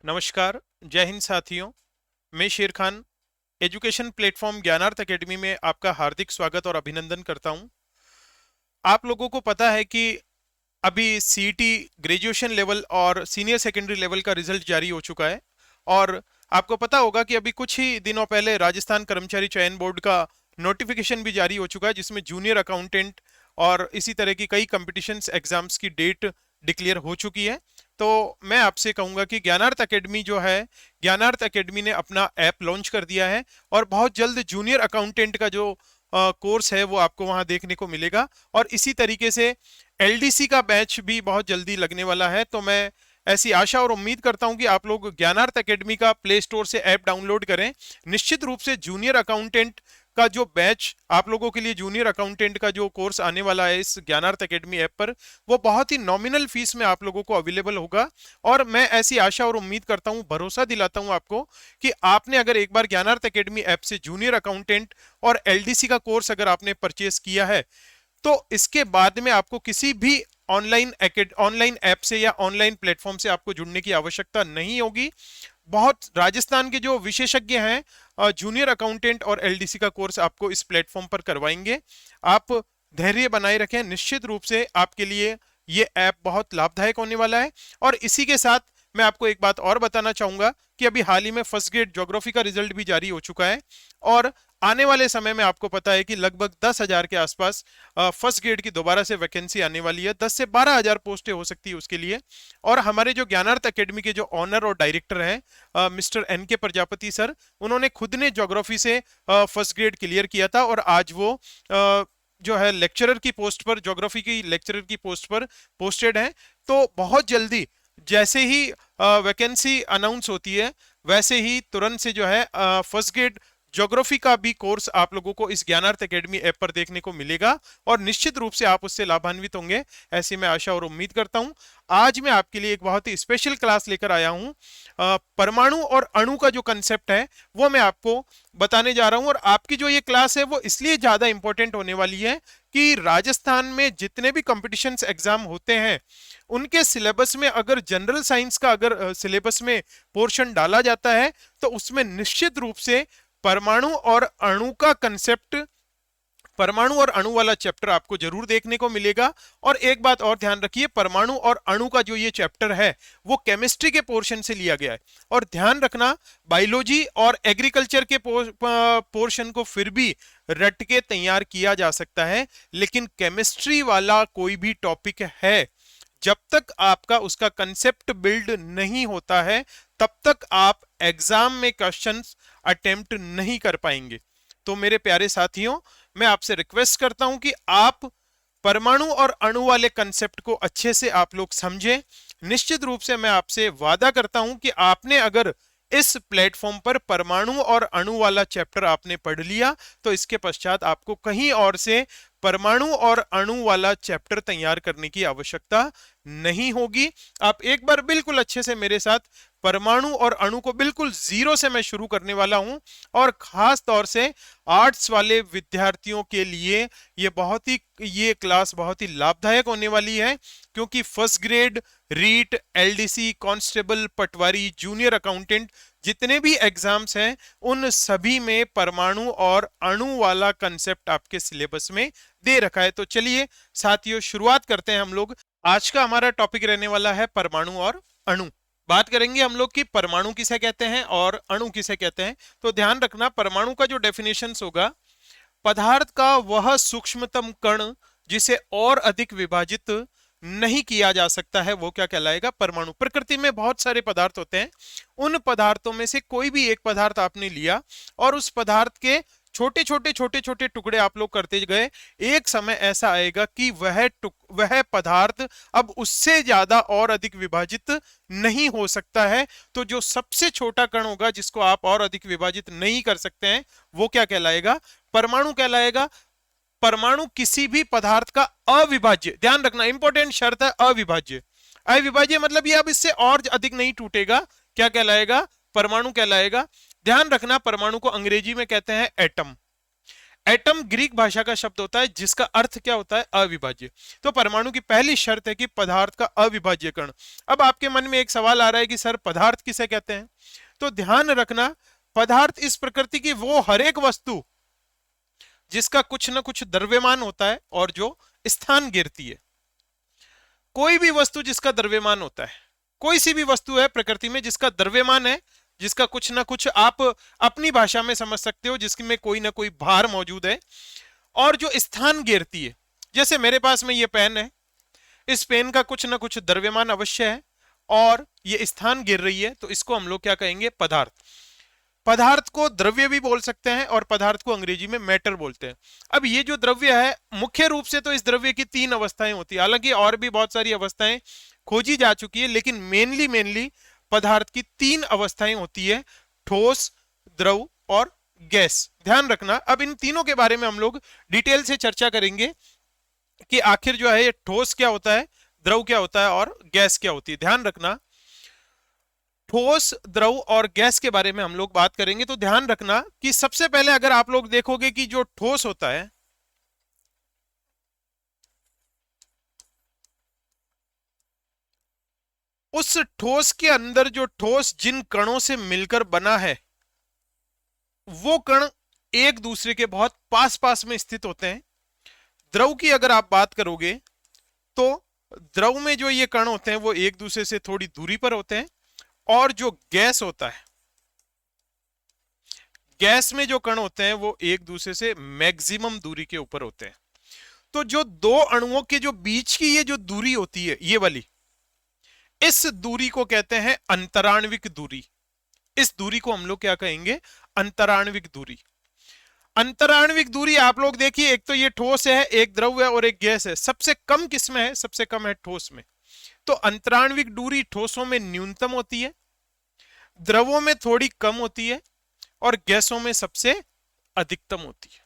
नमस्कार, जय हिंद साथियों। मैं शेर खान एजुकेशन प्लेटफॉर्म ज्ञानार्थ एकेडमी में आपका हार्दिक स्वागत और अभिनंदन करता हूं। आप लोगों को पता है कि अभी सीईटी ग्रेजुएशन लेवल और सीनियर सेकेंडरी लेवल का रिजल्ट जारी हो चुका है और आपको पता होगा कि अभी कुछ ही दिनों पहले राजस्थान कर्मचारी चयन बोर्ड का नोटिफिकेशन भी जारी हो चुका है, जिसमें जूनियर अकाउंटेंट और इसी तरह की कई कॉम्पिटिशन्स एग्जाम्स की डेट डिक्लेयर हो चुकी है। तो मैं आपसे कहूंगा कि ज्ञानार्थ एकेडमी जो है, ज्ञानार्थ एकेडमी ने अपना ऐप लॉन्च कर दिया है और बहुत जल्द जूनियर अकाउंटेंट का जो कोर्स है वो आपको वहां देखने को मिलेगा। और इसी तरीके से एलडीसी का बैच भी बहुत जल्दी लगने वाला है। तो मैं ऐसी आशा और उम्मीद करता हूं कि आप लोग ज्ञानार्थ एकेडमी का प्ले स्टोर से ऐप डाउनलोड करें। निश्चित रूप से जूनियर अकाउंटेंट का जो बैच आप लोगों के लिए, जूनियर अकाउंटेंट का जो कोर्स आने वाला है इस ज्ञानार्थ एकेडमी ऐप पर, वो बहुत ही नॉमिनल फीस में आप लोगों को अवेलेबल होगा। और मैं ऐसी आशा और उम्मीद करता हूं, भरोसा दिलाता हूं आपको कि आपने अगर एक बार ज्ञानार्थ एकेडमी ऐप से जूनियर अकाउंटेंट और एलडीसी का कोर्स अगर आपने परचेस किया है, तो इसके बाद में आपको किसी भी ऑनलाइन ऐप से या ऑनलाइन प्लेटफॉर्म से आपको जुड़ने की आवश्यकता नहीं होगी। बहुत राजस्थान के जो विशेषज्ञ हैं जूनियर अकाउंटेंट और एलडीसी का कोर्स आपको इस प्लेटफॉर्म पर करवाएंगे। आप धैर्य बनाए रखें, निश्चित रूप से आपके लिए ये ऐप बहुत लाभदायक होने वाला है। और इसी के साथ मैं आपको एक बात और बताना चाहूंगा कि अभी हाल ही में फर्स्ट ग्रेड ज्योग्राफी का रिजल्ट भी जारी हो चुका है और आने वाले समय में आपको पता है कि लगभग 10,000 के आसपास फर्स्ट ग्रेड की दोबारा से वैकेंसी आने वाली है। 10 से 12,000 पोस्टें हो सकती है उसके लिए। और हमारे जो ज्ञानार्थ एकेडमी के जो ऑनर और डायरेक्टर हैं मिस्टर एन.के. प्रजापति सर, उन्होंने खुद ने ज्योग्राफी से फर्स्ट ग्रेड क्लियर किया था और आज वो जो है लेक्चरर की पोस्ट पर, ज्योग्राफी की लेक्चरर की पोस्ट पर पोस्टेड हैं। तो बहुत जल्दी जैसे ही वैकेंसी अनाउंस होती है, वैसे ही तुरंत से जो है फर्स्ट ग्रेड ज्योग्राफी का भी कोर्स आप लोगों को इस ज्ञानार्थ एकेडमी ऐप पर देखने को मिलेगा और निश्चित रूप से आप उससे लाभान्वित होंगे, ऐसी मैं आशा और उम्मीद करता हूं। आज मैं आपके लिए एक बहुत ही स्पेशल क्लास लेकर आया हूं। परमाणु और अणु का जो कंसेप्ट है वो मैं आपको बताने जा रहा हूं। और आपकी जो ये क्लास है वो इसलिए ज्यादा इंपॉर्टेंट होने वाली है कि राजस्थान में जितने भी कॉम्पिटिशन्स एग्जाम होते हैं उनके सिलेबस में अगर जनरल साइंस का अगर सिलेबस में पोर्शन डाला जाता है तो उसमें निश्चित रूप से परमाणु और अणु का कंसेप्ट, परमाणु और अणु वाला चैप्टर आपको जरूर देखने को मिलेगा। और एक बात और ध्यान रखिए, परमाणु और अणु का जो ये चैप्टर है वो केमिस्ट्री के पोर्शन से लिया गया है। और ध्यान रखना, बायोलॉजी और एग्रीकल्चर के पोर्शन को फिर भी रट के तैयार किया जा सकता है, लेकिन केमिस्ट्री वाला कोई भी टॉपिक है, जब तक आपका उसका कंसेप्ट बिल्ड नहीं होता है तब तक आप एग्जाम में क्वेश्चंस अटेम्प्ट नहीं कर पाएंगे। तो मेरे प्यारे साथियों, मैं आपसे रिक्वेस्ट करता हूं कि आप परमाणु और अणु वाले कंसेप्ट को अच्छे से आप लोग समझें। निश्चित रूप से मैं आपसे वादा करता हूं कि आपने अगर इस प्लेटफॉर्म पर परमाणु और अणु वाला चैप्टर आपने पढ़ लिया तो इसके पश्चात आपको कहीं और से परमाणु और अणु वाला चैप्टर तैयार करने की आवश्यकता नहीं होगी। आप एक बार बिल्कुल अच्छे से मेरे साथ परमाणु और अणु को बिल्कुल जीरो से मैं शुरू करने वाला हूं। और खास तौर से आर्ट्स वाले विद्यार्थियों के लिए ये क्लास बहुत ही लाभदायक होने वाली है, क्योंकि first grade, REET, LDC, constable, पटवारी, जूनियर अकाउंटेंट जितने भी एग्जाम्स हैं उन सभी में परमाणु और अणु वाला कंसेप्ट आपके सिलेबस में दे रखा है। तो चलिए साथियों, शुरुआत करते हैं हम लोग। आज का हमारा टॉपिक रहने वाला है परमाणु और अणु। बात करेंगे हम लोग कि परमाणु किसे कहते हैं और अणु किसे कहते हैं। तो ध्यान रखना, परमाणु का जो डेफिनेशन होगा, पदार्थ का वह सूक्ष्मतम कण जिसे और अधिक विभाजित नहीं किया जा सकता है वो क्या कहलाएगा? परमाणु। प्रकृति में बहुत सारे पदार्थ होते हैं, उन पदार्थों में से कोई भी एक पदार्थ आपने लिया और उस पदार्थ के छोटे छोटे टुकड़े आप लोग करते गए, एक समय ऐसा आएगा कि वह पदार्थ अब उससे ज्यादा और अधिक विभाजित नहीं हो सकता है। तो जो सबसे छोटा कण होगा जिसको आप और अधिक विभाजित नहीं कर सकते हैं वो क्या कहलाएगा? परमाणु कहलाएगा। परमाणु किसी भी पदार्थ का अविभाज्य, ध्यान रखना इंपॉर्टेंट शर्त है, अविभाज्य। अविभाज्य मतलब ये अब इससे और अधिक नहीं टूटेगा, क्या कहलाएगा? परमाणु कहलाएगा। ध्यान रखना, परमाणु को अंग्रेजी में कहते हैं एटम। एटम ग्रीक भाषा का शब्द होता है जिसका अर्थ क्या होता है, अविभाज्य। तो परमाणु की पहली शर्त है कि पदार्थ का अविभाज्य कण। अब आपके मन में एक सवाल आ रहा है कि सर पदार्थ किसे कहते हैं, तो ध्यान रखना पदार्थ इस प्रकृति की वो हर एक वस्तु जिसका कुछ ना कुछ द्रव्यमान होता है और जो स्थान घेरती है। कोई भी वस्तु जिसका द्रव्यमान होता है, कोई सी भी वस्तु है प्रकृति में जिसका द्रव्यमान है, जिसका कुछ ना कुछ आप अपनी भाषा में समझ सकते हो, जिसमें कोई ना कोई भार मौजूद है और जो स्थान घेरती है। जैसे मेरे पास में ये पेन है, इस पेन का कुछ ना कुछ द्रव्यमान अवश्य है और ये स्थान घेर रही है, तो इसको हम लोग क्या कहेंगे, पदार्थ। पदार्थ को द्रव्य भी बोल सकते हैं और पदार्थ को अंग्रेजी में मैटर बोलते हैं। अब ये जो द्रव्य है, मुख्य रूप से तो इस द्रव्य की 3 अवस्थाएं होती है, हालांकि और भी बहुत सारी अवस्थाएं खोजी जा चुकी है, लेकिन मेनली पदार्थ की 3 अवस्थाएं होती है, ठोस, द्रव और गैस। ध्यान रखना, अब इन तीनों के बारे में हम लोग डिटेल से चर्चा करेंगे कि आखिर जो है ये ठोस क्या होता है, द्रव क्या होता है और गैस क्या होती है। ध्यान रखना, ठोस, द्रव और गैस के बारे में हम लोग बात करेंगे। तो ध्यान रखना कि सबसे पहले अगर आप लोग देखोगे कि जो ठोस होता है, उस ठोस के अंदर जो ठोस जिन कणों से मिलकर बना है, वो कण एक दूसरे के बहुत पास पास में स्थित होते हैं। द्रव की अगर आप बात करोगे तो द्रव में जो ये कण होते हैं वो एक दूसरे से थोड़ी दूरी पर होते हैं, और जो गैस होता है, गैस में जो कण होते हैं वो एक दूसरे से मैक्सिमम दूरी के ऊपर होते हैं। तो जो दो अणुओं के जो बीच की ये जो दूरी होती है, ये वाली, इस दूरी को कहते हैं अंतराण्विक दूरी। इस दूरी को हम लोग क्या कहेंगे, अंतराण्विक दूरी। अंतराण्विक दूरी आप लोग देखिए, एक तो ये ठोस है, एक द्रव है और एक गैस है। सबसे कम किसमें है, सबसे कम है ठोस में। तो अंतराण्विक दूरी ठोसों में न्यूनतम होती है, द्रवों में थोड़ी कम होती है और गैसों में सबसे अधिकतम होती है।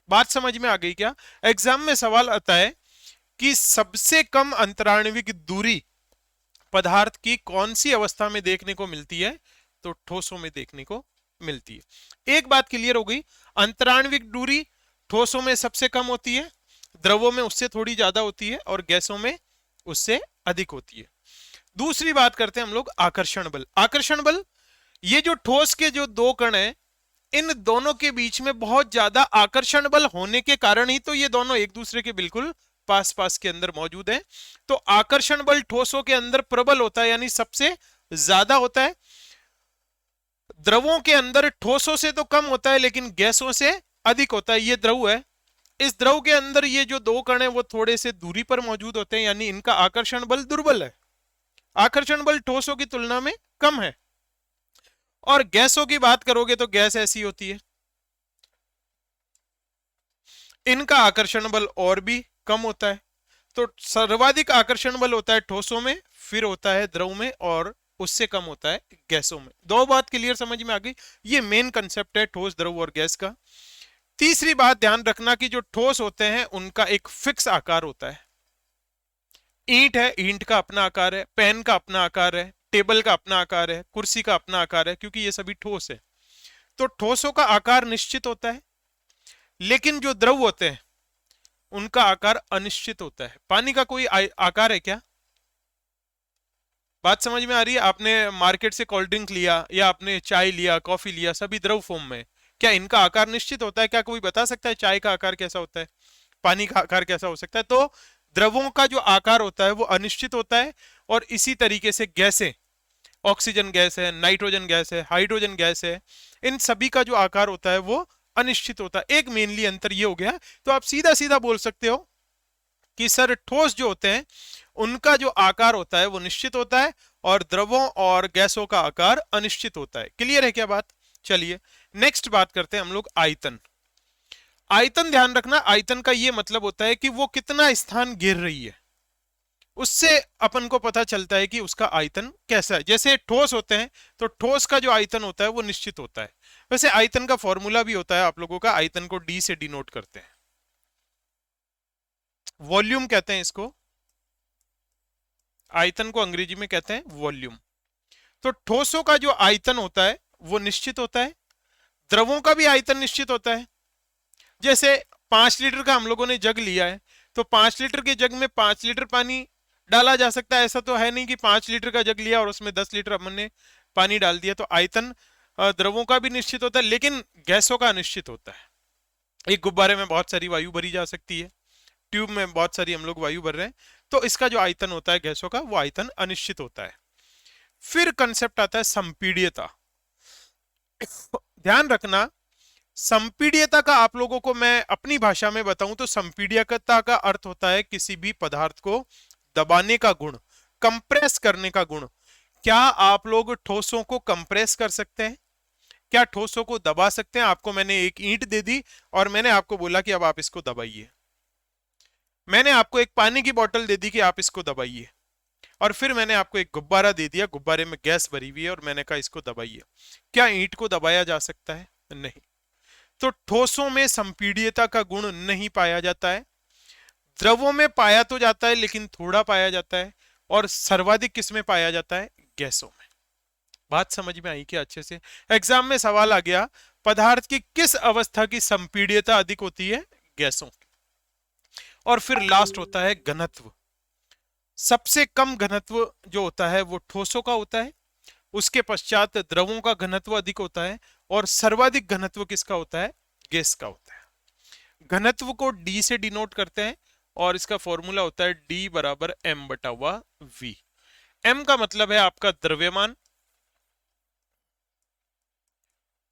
बात समझ में आ गई क्या? एग्जाम में सवाल आता है कि सबसे कम अंतराण्विक दूरी पदार्थ की कौन सी अवस्था में देखने को मिलती है, तो ठोसों में देखने को मिलती है। एक बात क्लियर हो गई, अंतराण्विक दूरी ठोसों में सबसे कम होती है, द्रवों में उससे थोड़ी ज्यादा होती है और गैसों में उससे अधिक होती है। दूसरी बात करते हैं हम लोग आकर्षण बल। आकर्षण बल, ये जो ठोस के जो दो कण हैं, इन दोनों के बीच में बहुत ज्यादा आकर्षण बल होने के कारण ही तो ये दोनों एक दूसरे के बिल्कुल पास पास के अंदर मौजूद हैं। तो आकर्षण बल ठोसों के अंदर प्रबल होता है, यानी सबसे ज्यादा होता है। द्रवों के अंदर ठोसों से तो कम होता है लेकिन गैसों से अधिक होता है। ये द्रव है, इस द्रव के अंदर ये जो दो कण है वो थोड़े से दूरी पर मौजूद होते हैं, यानी इनका आकर्षण बल दुर्बल है। आकर्षण बल ठोसों की तुलना में कम है। और गैसों की बात करोगे तो गैस ऐसी होती है, इनका आकर्षण बल और भी कम होता है। तो सर्वाधिक आकर्षण बल होता है ठोसों में, फिर होता है द्रव में और उससे कम होता है गैसों में। दो बात क्लियर समझ में आ गई, ये मेन कंसेप्ट है ठोस, द्रव और गैस का। तीसरी बात ध्यान रखना कि जो ठोस होते हैं उनका एक फिक्स आकार होता है। ईंट है, ईंट का अपना आकार है, पेन का अपना आकार है, टेबल का अपना आकार है, कुर्सी का अपना आकार है, क्योंकि ये सभी ठोस है। तो ठोसों का आकार निश्चित होता है, लेकिन जो द्रव होते हैं उनका आकार अनिश्चित होता है। पानी का कोई आकार है क्या? बात समझ में आ रही है? आपने मार्केट से कोल्ड ड्रिंक लिया या आपने चाय लिया, कॉफी लिया, सभी द्रव फॉर्म में, क्या इनका आकार निश्चित होता है? क्या कोई बता सकता है चाय का आकार कैसा होता है, पानी का आकार कैसा हो सकता है? तो द्रवों का जो आकार होता है वो अनिश्चित होता है। और इसी तरीके से गैसें, ऑक्सीजन गैस है, नाइट्रोजन गैस है, हाइड्रोजन गैस है, इन सभी का जो आकार होता है वो अनिश्चित होता है। एक मेनली अंतर ये हो गया। तो आप सीधा सीधा बोल सकते हो कि सर ठोस जो होते हैं उनका जो आकार होता है वो निश्चित होता है और द्रवों और गैसों का आकार अनिश्चित होता है। क्लियर है क्या बात? चलिए नेक्स्ट बात करते हैं हम लोग आयतन। आयतन ध्यान रखना, आयतन का ये मतलब होता है कि वो कितना स्थान घेर रही है, उससे अपन को पता चलता है कि उसका आयतन कैसा है। जैसे ठोस होते हैं तो ठोस का जो आयतन होता है वो निश्चित होता है। वैसे आयतन का फॉर्मूला भी होता है आप लोगों का, आयतन को डी से डिनोट करते हैं, वॉल्यूम कहते हैं इसको, आयतन को अंग्रेजी में कहते हैं वॉल्यूम। तो ठोसों का जो आयतन होता है वो निश्चित होता है, द्रवों का भी आयतन निश्चित होता है, जैसे 5 लीटर का हम लोगों ने जग लिया है, तो 5 लीटर के जग में 5 लीटर पानी डाला जा सकता है। ऐसा तो है नहीं कि 5 लीटर का जग लिया और उसमें 10 लीटर हमने पानी डाल दिया। तो आयतन द्रवों का भी निश्चित होता है, लेकिन गैसों का अनिश्चित होता है। एक गुब्बारे में बहुत सारी वायु भरी जा सकती है, ट्यूब में बहुत सारी हम लोग वायु भर रहे हैं, तो इसका जो आयतन होता है गैसों का, वो आयतन अनिश्चित होता है। फिर कंसेप्ट आता है संपीड्यता। ध्यान रखना, संपीड्यता का आप लोगों को मैं अपनी भाषा में बताऊं तो संपीड्यता का अर्थ होता है किसी भी पदार्थ को दबाने का गुण, कंप्रेस करने का गुण। क्या आप लोग ठोसों को कंप्रेस कर सकते हैं? क्या ठोसों को दबा सकते हैं? आपको मैंने एक ईंट दे दी और मैंने आपको बोला कि अब आप इसको दबाइए। मैंने आपको एक पानी की बोतल दे दी कि आप इसको दबाइए, और फिर मैंने आपको एक गुब्बारा दे दिया, गुब्बारे में गैस भरी हुई है, और मैंने कहा इसको दबाइए। क्या ईंट को दबाया जा सकता है? नहीं। तो ठोसों में संपीड्यता का गुण नहीं पाया जाता है। द्रवों में पाया तो जाता है, लेकिन थोड़ा पाया जाता है। और सर्वाधिक किस में पाया जाता है? गैसों में। बात समझ में आई क्या अच्छे से? एग्जाम में सवाल आ गया, पदार्थ की किस अवस्था की संपीड्यता अधिक होती है? गैसों की। और फिर लास्ट होता है घनत्व। सबसे कम घनत्व जो होता है वो ठोसों का होता है, उसके पश्चात द्रवों का घनत्व अधिक होता है, और सर्वाधिक घनत्व किसका होता है? गैस का होता है। घनत्व को डी से डिनोट करते हैं, और इसका फॉर्मूला होता है डी बराबर एम बटा हुआ वी। एम का मतलब है आपका द्रव्यमान,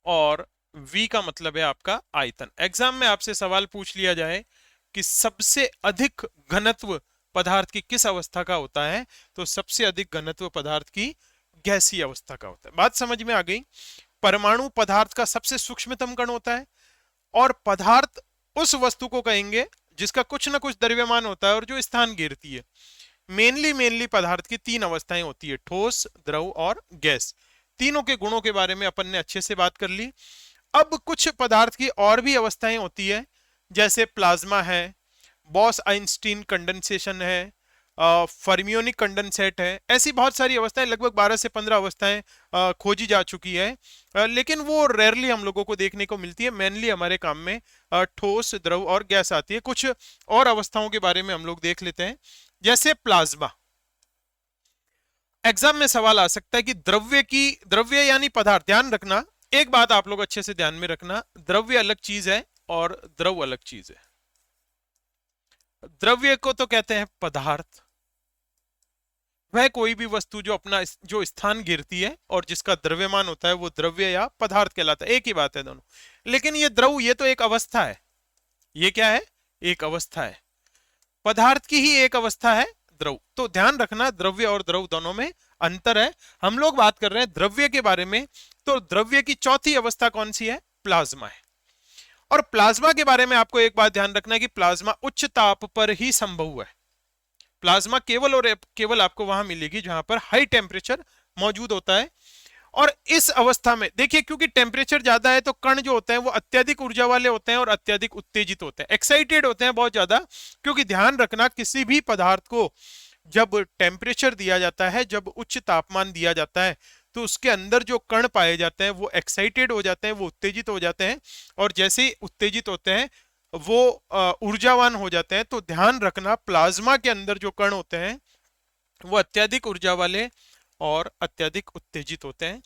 और v का मतलब है आपका आयतन। एग्जाम में आपसे सवाल पूछ लिया जाए कि सबसे अधिक घनत्व पदार्थ की किस अवस्था का होता है, तो सबसे अधिक घनत्व पदार्थ की गैसीय अवस्था का होता है। बात समझ में आ गई? परमाणु पदार्थ का सबसे सूक्ष्मतम कण होता है, और पदार्थ उस वस्तु को कहेंगे जिसका कुछ ना कुछ द्रव्यमान होता है और जो स्थान घेरती है। मेनली पदार्थ की 3 अवस्थाएं होती है, ठोस, द्रव और गैस। तीनों के गुणों के बारे में अपन ने अच्छे से बात कर ली। अब कुछ पदार्थ की और भी अवस्थाएं होती है, जैसे प्लाज्मा है, बॉस आइंस्टीन कंडेंसेशन है, फर्मियोनिक कंडेंसेट है। ऐसी बहुत सारी अवस्थाएं, लगभग 12 से 15 अवस्थाएं खोजी जा चुकी है, लेकिन वो रेयरली हम लोगों को देखने को मिलती है। मेनली हमारे काम में ठोस, द्रव और गैस आती है। कुछ और अवस्थाओं के बारे में हम लोग देख लेते हैं, जैसे प्लाज्मा। एग्जाम में सवाल आ सकता है कि द्रव्य यानी पदार्थ। ध्यान रखना, एक बात आप लोग अच्छे से ध्यान में रखना, द्रव्य अलग चीज है और द्रव अलग चीज है। द्रव्य को तो कहते हैं पदार्थ, वह कोई भी वस्तु जो अपना जो स्थान घेरती है और जिसका द्रव्यमान होता है वो द्रव्य या पदार्थ कहलाता है। एक ही बात है दोनों। लेकिन ये द्रव, ये तो एक अवस्था है। ये क्या है? एक अवस्था है। पदार्थ की ही एक अवस्था है द्रव। तो ध्यान रखना, द्रव्य और द्रव दोनों में अंतर है। हम लोग बात कर रहे हैं द्रव्य के बारे में, तो द्रव्य की चौथी अवस्था कौन सी है? प्लाज्मा है। और प्लाज्मा के बारे में आपको एक बात ध्यान रखना है कि प्लाज्मा उच्च ताप पर ही संभव है। प्लाज्मा केवल और केवल आपको वहां मिलेगी जहां पर हाई टेम्परेचर मौजूद होता है। और इस अवस्था में देखिए, क्योंकि टेम्परेचर ज्यादा है तो कण जो होते हैं वो अत्यधिक ऊर्जा वाले होते हैं और अत्यधिक उत्तेजित होते हैं, एक्साइटेड होते हैं बहुत ज्यादा। क्योंकि ध्यान रखना, किसी भी पदार्थ को जब टेम्परेचर दिया जाता है, जब उच्च तापमान दिया जाता है, तो उसके अंदर जो कण पाए जाते हैं वो एक्साइटेड हो जाते हैं, वो उत्तेजित हो जाते हैं। और जैसे ही उत्तेजित होते हैं वो ऊर्जावान हो जाते हैं। तो ध्यान रखना, प्लाज्मा के अंदर जो कण होते हैं वो अत्यधिक ऊर्जा वाले और अत्यधिक उत्तेजित होते हैं।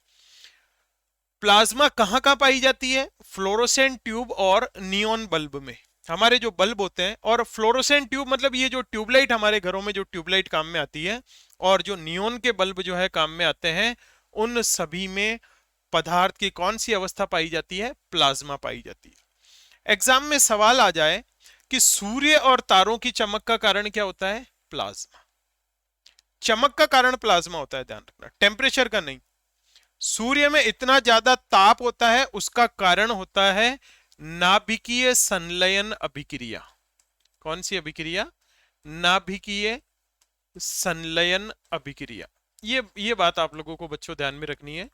प्लाज्मा कहां कहां पाई जाती है? फ्लोरोसेंट ट्यूब और नियॉन बल्ब में। हमारे जो बल्ब होते हैं, और फ्लोरोसेंट ट्यूब मतलब ये जो ट्यूबलाइट हमारे घरों में जो ट्यूबलाइट काम में आती है, और जो नियॉन के बल्ब जो है काम में आते हैं, उन सभी में पदार्थ की कौन सी अवस्था पाई जाती है? प्लाज्मा पाई जाती है। एग्जाम में सवाल आ जाए कि सूर्य और तारों की चमक का कारण क्या होता है? प्लाज्मा। चमक का कारण प्लाज्मा होता है, ध्यान रखना, टेम्परेचर का नहीं। सूर्य में इतना ज्यादा ताप होता है, उसका कारण होता है नाभिकीय संलयन अभिक्रिया। कौन सी अभिक्रिया? नाभिकीय संलयन अभिक्रिया। ये बात आप लोगों को बच्चों ध्यान में रखनी है।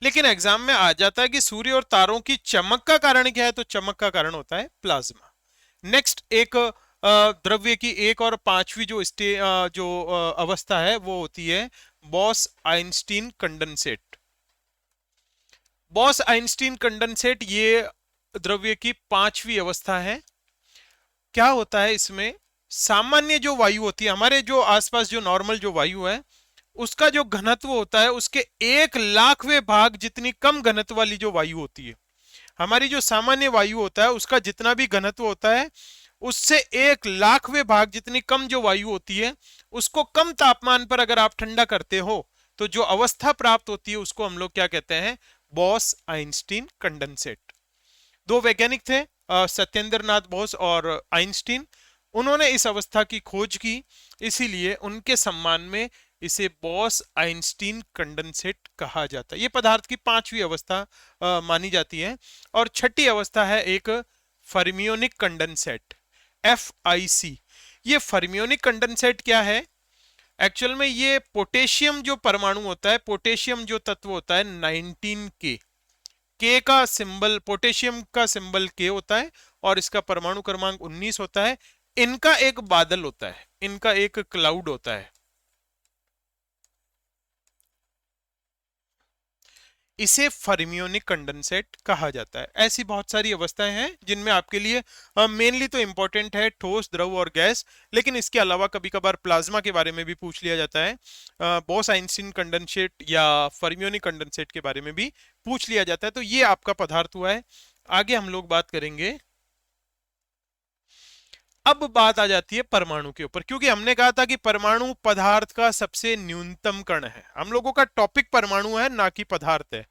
लेकिन एग्जाम में आ जाता है कि सूर्य और तारों की चमक का कारण क्या है, तो चमक का कारण होता है प्लाज्मा। नेक्स्ट, एक द्रव्य की एक और पांचवी जो अवस्था है वो होती है boss Einstein condensate. Boss Einstein condensate ये द्रव्य की पांचवी अवस्था है। क्या होता है इसमें, सामान्य जो वायु होती है, हमारे जो आसपास जो नॉर्मल जो वायु है, उसका जो घनत्व होता है उसके 1,00,000वें भाग जितनी कम घनत्व वाली जो वायु होती है, हमारी जो सामान्य वायु होता है उसका जितना भी घनत्व होता है उससे 1,00,000वें भाग जितनी कम जो वायु होती है, उसको कम तापमान पर अगर आप ठंडा करते हो तो जो अवस्था प्राप्त होती है उसको हम लोग क्या कहते हैं, बॉस आइंस्टीन कंडेंसेट। दो वैज्ञानिक थे, सत्येंद्र नाथ बोस और आइंस्टीन, उन्होंने इस अवस्था की खोज की, इसीलिए उनके सम्मान में इसे बॉस आइंस्टीन कंडेंसेट कहा जाता है। ये पदार्थ की पांचवी अवस्था मानी जाती है। और छठी अवस्था है एक फर्मियोनिक कंडेंसेट, FIC। ये फर्मियोनिक कंडेंसेट क्या है, एक्चुअल में ये पोटेशियम जो परमाणु होता है, पोटेशियम जो तत्व होता है 19K, के का सिंबल, पोटेशियम का सिंबल के होता है और इसका परमाणु क्रमांक 19 होता है। इनका एक बादल होता है, इनका एक क्लाउड होता है, इसे फर्मियोनिक कंडेंसेट कहा जाता है। ऐसी बहुत सारी अवस्थाएं हैं जिनमें आपके लिए मेनली तो इंपॉर्टेंट है ठोस, द्रव और गैस, लेकिन इसके अलावा कभी कभार प्लाज्मा के बारे में भी पूछ लिया जाता है, बॉस आइंस्टीन कंडेंसेट या फर्मियोनिक कंडेंसेट के बारे में भी पूछ लिया जाता है। तो ये आपका पदार्थ हुआ है। आगे हम लोग बात करेंगे, अब बात आ जाती है परमाणु के ऊपर, क्योंकि हमने कहा था कि परमाणु पदार्थ का सबसे न्यूनतम कण है। हम लोगों का टॉपिक परमाणु है, ना कि पदार्थ है।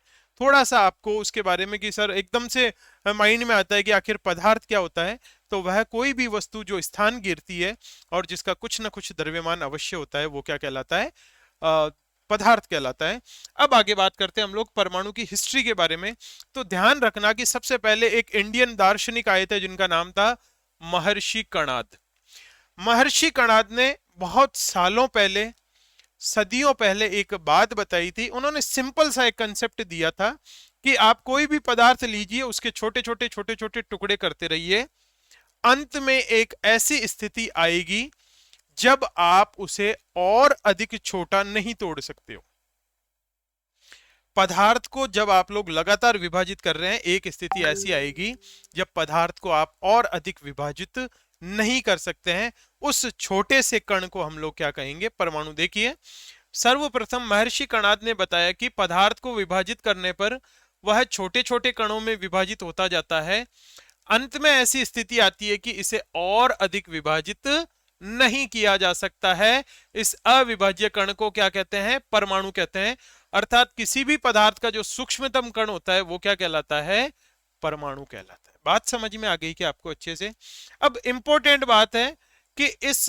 थोड़ा सा आपको उसके बारे में कि सर एकदम से माइंड में आता है कि आखिर पदार्थ क्या होता है, तो वह कोई भी वस्तु जो स्थान गिरती है और जिसका कुछ ना कुछ द्रव्यमान अवश्य होता है, वो क्या कहलाता है, पदार्थ कहलाता है। अब आगे बात करते हैं हम लोग परमाणु की हिस्ट्री के बारे में। तो ध्यान रखना कि सबसे पहले एक इंडियन दार्शनिक आए थे जिनका नाम था महर्षि कणाद। महर्षि कणाद ने बहुत सालों पहले, सदियों पहले एक बात बताई थी। उन्होंने सिंपल सा एक कंसेप्ट दिया था कि आप कोई भी पदार्थ लीजिए, उसके छोटे छोटे टुकड़े करते रहिए, अंत में एक ऐसी स्थिति आएगी जब आप उसे और अधिक छोटा नहीं तोड़ सकते हो। पदार्थ को जब आप लोग लगातार विभाजित कर रहे हैं, एक स्थिति ऐसी आएगी जब पदार्थ को आप और अधिक विभाजित नहीं कर सकते हैं। उस छोटे से कण को हम लोग क्या कहेंगे, परमाणु। देखिए, सर्वप्रथम महर्षि कणाद ने बताया कि पदार्थ को विभाजित करने पर वह छोटे छोटे कणों में विभाजित होता जाता है। अंत में ऐसी स्थिति आती है कि इसे और अधिक विभाजित नहीं किया जा सकता है। इस अविभाज्य कण को क्या कहते हैं, परमाणु कहते हैं। अर्थात किसी भी पदार्थ का जो सूक्ष्मतम कण होता है वो क्या कहलाता है, परमाणु कहलाता है। बात समझ में आ गई कि आपको अच्छे से। अब इंपॉर्टेंट बात है कि इस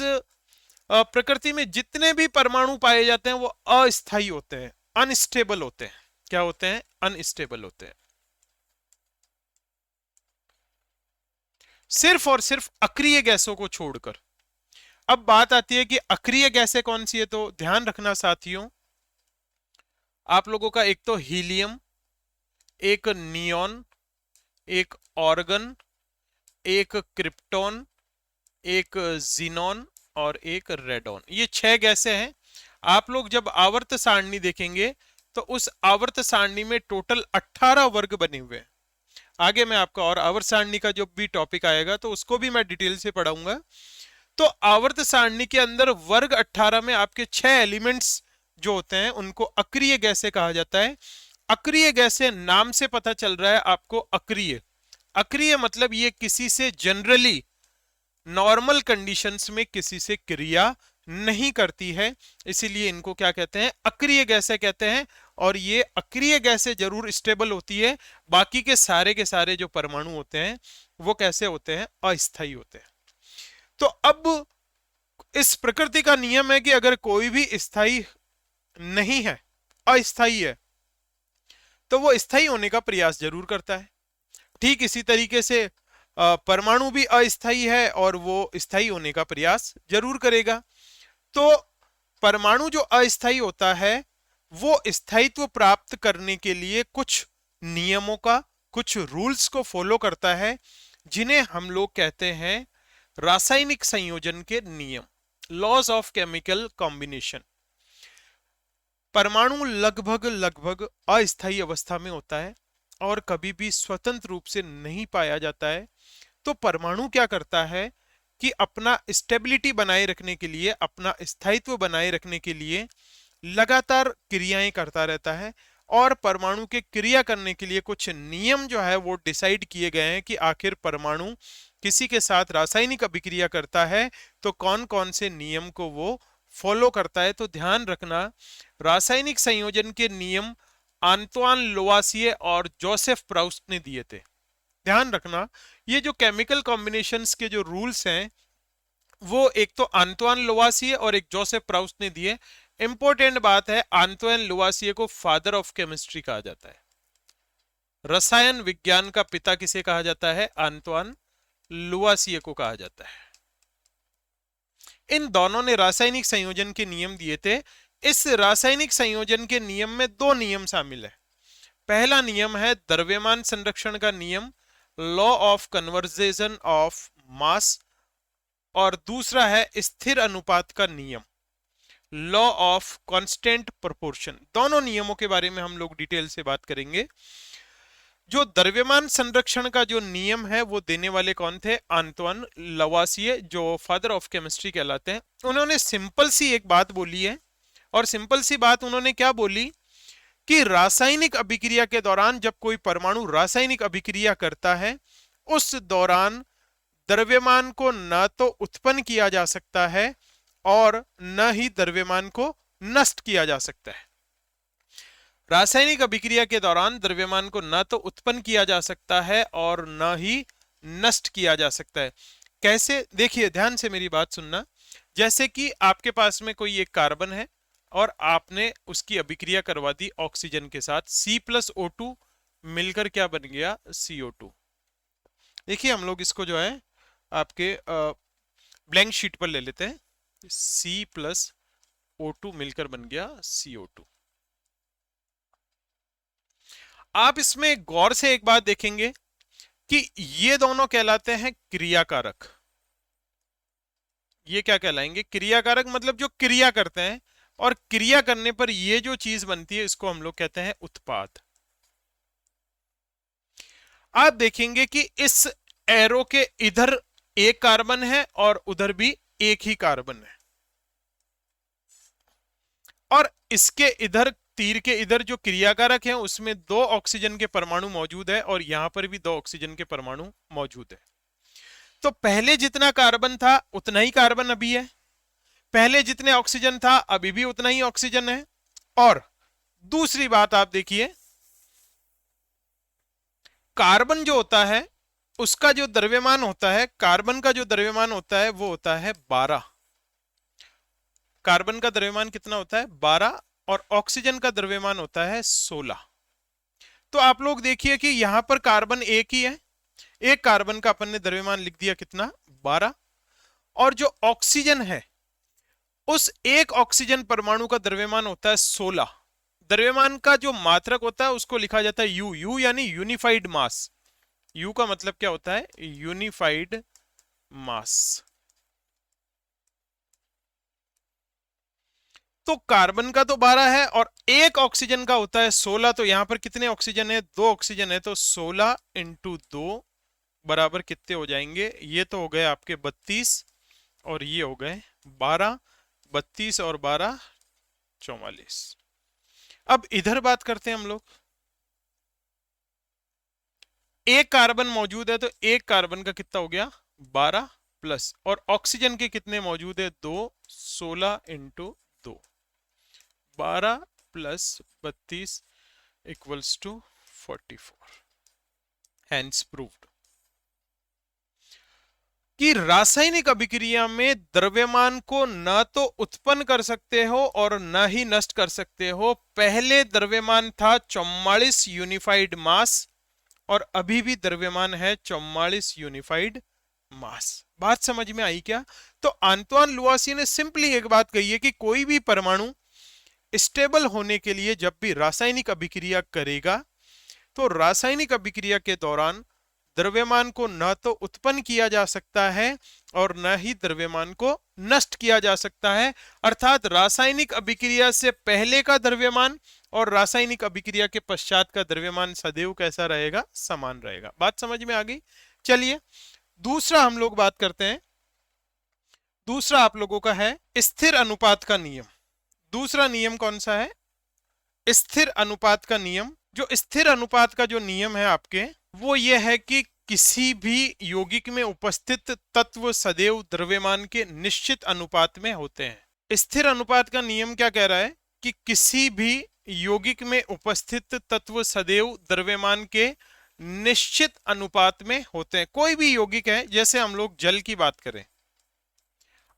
प्रकृति में जितने भी परमाणु पाए जाते हैं वो अस्थायी होते हैं, अनस्टेबल होते हैं। क्या होते हैं, अनस्टेबल होते हैं। सिर्फ और सिर्फ अक्रिय गैसों को छोड़कर। अब बात आती है कि अक्रिय गैसें कौन सी है, तो ध्यान रखना साथियों, आप लोगों का एक तो हीलियम, एक नियॉन, एक ऑर्गन, एक क्रिप्टॉन, एक जीनॉन और एक रेडॉन। ये 6 गैसें हैं। आप लोग जब आवर्त सारणी देखेंगे तो उस आवर्त सारणी में टोटल 18 वर्ग बने हुए हैं। आगे मैं आपका और आवर्त सारणी का जो भी टॉपिक आएगा तो उसको भी मैं डिटेल से पढ़ाऊंगा। तो आवर्त सारणी के अंदर वर्ग 18 में आपके 6 एलिमेंट्स जो होते हैं उनको अक्रिय गैसें कहा जाता है। अक्रिय गैसें, नाम से पता चल रहा है आपको अक्रिय। अक्रिय मतलब ये किसी से जनरली नॉर्मल कंडीशंस में किसी से क्रिया नहीं करती है, इसीलिए इनको क्या कहते हैं, अक्रिय गैसें कहते हैं। और ये अक्रिय गैसें जरूर स्टेबल होती है, बाकी के सारे जो परमाणु होते हैं वो कैसे होते हैं, अस्थायी होते हैं। तो अब इस प्रकृति का नियम है कि अगर कोई भी स्थायी नहीं है, अस्थायी है, तो वो स्थायी होने का प्रयास जरूर करता है। ठीक इसी तरीके से परमाणु भी अस्थायी है और वो स्थायी होने का प्रयास जरूर करेगा। तो परमाणु जो अस्थायी होता है वो स्थायित्व प्राप्त करने के लिए कुछ नियमों का, कुछ रूल्स को फॉलो करता है, जिन्हें हम लोग कहते हैं रासायनिक संयोजन के नियम, लॉज ऑफ केमिकल कॉम्बिनेशन। परमाणु लगभग अस्थायी अवस्था में होता है। और कभी भी स्वतंत्र रूप से नहीं पाया जाता है, तो परमाणु क्या करता है कि अपना स्टेबिलिटी बनाए रखने के लिए, अपना स्थायित्व बनाए रखने के लिए लगातार क्रियाएं करता रहता है। और परमाणु के क्रिया करने के लिए कुछ नियम जो है वो डिसाइड किए गए हैं कि आखिर परमाणु किसी के साथ रासायनिक अभिक्रिया करता है तो कौन कौन से नियम को वो फॉलो करता है। तो ध्यान रखना, रासायनिक संयोजन के नियम आंतोइन लुवासिए और जोसेफ प्राउस्ट ने दिए थे। ध्यान रखना, ये जो केमिकल कॉम्बिनेशंस के जो रूल्स हैं वो एक तो आंतोइन लुवासिए और एक जोसेफ प्राउस्ट ने दिए। इंपॉर्टेंट बात है, आंतोइन लुवासिए को फादर ऑफ केमिस्ट्री कहा जाता है। रसायन विज्ञान का पिता किसे कहा जाता है? आंतोइन लुवासिए को कहा जाता है। इन दोनों ने रासायनिक संयोजन के नियम दिए थे। इस रासायनिक संयोजन के नियम में दो नियम शामिल है। पहला नियम है द्रव्यमान संरक्षण का नियम, law of conversation of mass, और दूसरा है स्थिर अनुपात का नियम, लॉ ऑफ कांस्टेंट प्रोपोर्शन। दोनों नियमों के बारे में हम लोग डिटेल से बात करेंगे। जो द्रव्यमान संरक्षण का जो नियम है वो देने वाले कौन थे? आंतोइन लुवासिए, जो फादर ऑफ केमिस्ट्री कहलाते हैं। उन्होंने सिंपल सी एक बात बोली है, और सिंपल सी बात उन्होंने क्या बोली कि रासायनिक अभिक्रिया के दौरान जब कोई परमाणु रासायनिक अभिक्रिया करता है उस दौरान द्रव्यमान को न तो उत्पन्न किया जा सकता है और न ही द्रव्यमान को नष्ट किया जा सकता है। रासायनिक अभिक्रिया के दौरान द्रव्यमान को न तो उत्पन्न किया जा सकता है और न ही नष्ट किया जा सकता है। कैसे? देखिए, ध्यान से मेरी बात सुनना। जैसे कि आपके पास में कोई एक कार्बन है और आपने उसकी अभिक्रिया करवा दी ऑक्सीजन के साथ, C+O2 मिलकर क्या बन गया? CO2। देखिए, हम लोग इसको जो है आपके ब्लैंक शीट पर ले लेते हैं। C+O2 मिलकर बन गया CO2। आप इसमें गौर से एक बात देखेंगे कि ये दोनों कहलाते हैं क्रियाकारक। ये क्या कहलाएंगे? क्रियाकारक, मतलब जो क्रिया करते हैं, और क्रिया करने पर ये जो चीज बनती है इसको हम लोग कहते हैं उत्पाद। आप देखेंगे कि इस एरो के इधर एक कार्बन है और उधर भी एक ही कार्बन है, और इसके इधर, तीर के इधर जो क्रियाकारक है उसमें 2 ऑक्सीजन के परमाणु मौजूद है और यहां पर भी 2 ऑक्सीजन के परमाणु मौजूद है। तो पहले जितना कार्बन था उतना ही कार्बन अभी है, पहले जितने ऑक्सीजन था अभी भी उतना ही ऑक्सीजन है। और दूसरी बात आप देखिए, कार्बन जो होता है उसका जो द्रव्यमान होता है, कार्बन का जो द्रव्यमान होता है वो होता है 12। कार्बन का द्रव्यमान कितना होता है? 12, और ऑक्सीजन का द्रव्यमान होता है 16। तो आप लोग देखिए कि यहां पर कार्बन एक ही है, एक कार्बन का अपन ने द्रव्यमान लिख दिया कितना? 12, और जो ऑक्सीजन है उस एक ऑक्सीजन परमाणु का द्रव्यमान होता है 16। द्रव्यमान का जो मात्रक होता है उसको लिखा जाता है U, U यानी यूनिफाइड मास। U का मतलब क्या होता है? यूनिफाइड मास। तो कार्बन का तो 12 है और एक ऑक्सीजन का होता है 16। तो यहां पर कितने ऑक्सीजन है? 2 ऑक्सीजन है, तो 16 इंटू 2 बराबर कितने हो जाएंगे? ये तो हो गए आपके 32 और ये हो गए 12। 32 और 12 44। अब इधर बात करते हैं हम लोग। एक कार्बन मौजूद है तो एक कार्बन का कितना हो गया? 12 प्लस, और ऑक्सीजन के कितने मौजूद है? 2। 16 into 2, 12 plus 32 equals to 44। Hence proved कि रासायनिक अभिक्रिया में द्रव्यमान को न तो उत्पन्न कर सकते हो और न ही नष्ट कर सकते हो। पहले द्रव्यमान था 44 यूनिफाइड मास और अभी भी द्रव्यमान है 44 यूनिफाइड मास। बात समझ में आई क्या? तो आंतोइन लुवासिए ने सिंपली एक बात कही है कि कोई भी परमाणु स्टेबल होने के लिए जब भी रासायनिक अभिक्रिया करेगा तो रासायनिक अभिक्रिया के दौरान द्रव्यमान को न तो उत्पन्न किया जा सकता है और न ही द्रव्यमान को नष्ट किया जा सकता है। अर्थात रासायनिक अभिक्रिया से पहले का द्रव्यमान और रासायनिक अभिक्रिया के पश्चात का द्रव्यमान सदैव कैसा रहेगा? समान रहेगा। बात समझ में आ गई? चलिए दूसरा हम लोग बात करते हैं। दूसरा आप लोगों का है स्थिर अनुपात का नियम। दूसरा नियम कौन सा है? स्थिर अनुपात का नियम। जो स्थिर अनुपात का जो नियम है आपके, वो ये है कि किसी भी यौगिक में उपस्थित तत्व सदैव द्रव्यमान के निश्चित अनुपात में होते हैं। स्थिर अनुपात का नियम क्या कह रहा है कि किसी भी यौगिक में उपस्थित तत्व सदैव द्रव्यमान के निश्चित अनुपात में होते हैं। कोई भी यौगिक है, जैसे हम लोग जल की बात करें,